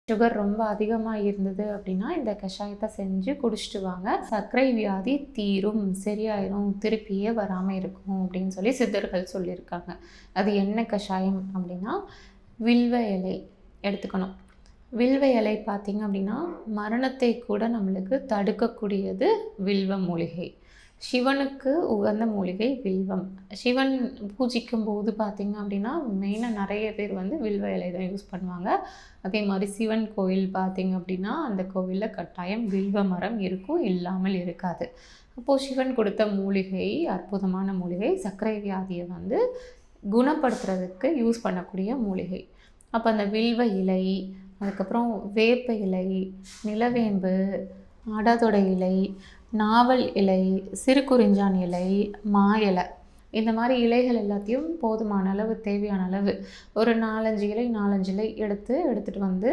Sugar ரொம்ப அதிகமாக இருந்தது அப்படின்னா இந்த கஷாயத்தை செஞ்சு குடிச்சிட்டு வாங்க. சர்க்கரை வியாதி தீரும், சரியாயிரும், திருப்பியே வராமல் இருக்கும் அப்படின்னு சொல்லி சித்தர்கள் சொல்லியிருக்காங்க. அது என்ன கஷாயம் அப்படின்னா வில்வ இலை எடுத்துக்கணும். வில்வ இலை பார்த்திங்க அப்படின்னா மரணத்தை கூட நம்மளுக்கு தடுக்கக்கூடியது வில்வ மூலிகை. சிவனுக்கு உகந்த மூலிகை வில்வம். சிவன் பூஜிக்கும் போது பார்த்திங்க அப்படின்னா மெயினாக நிறைய பேர் வந்து வில்வ இலை தான் யூஸ் பண்ணுவாங்க. அதே மாதிரி சிவன் கோயில் பார்த்திங்க அப்படின்னா அந்த கோவிலில் கட்டாயம் வில்வ மரம் இருக்கும், இல்லாமல் இருக்காது. அப்போது சிவன் கொடுத்த மூலிகை அற்புதமான மூலிகை. சர்க்கரை வியாதியை வந்து குணப்படுத்துறதுக்கு யூஸ் பண்ணக்கூடிய மூலிகை. அப்போ அந்த வில்வ இலை, அதுக்கப்புறம் வேப்ப இலை, நிலவேம்பு, ஆடாதொடை இலை, நாவல் இலை, சிறுகுறிஞ்சான் இலை, மா இலை, இந்த மாதிரி இலைகள் எல்லாத்தையும் போதுமான அளவு தேவையான அளவு ஒரு 4-5 இலை எடுத்துகிட்டு வந்து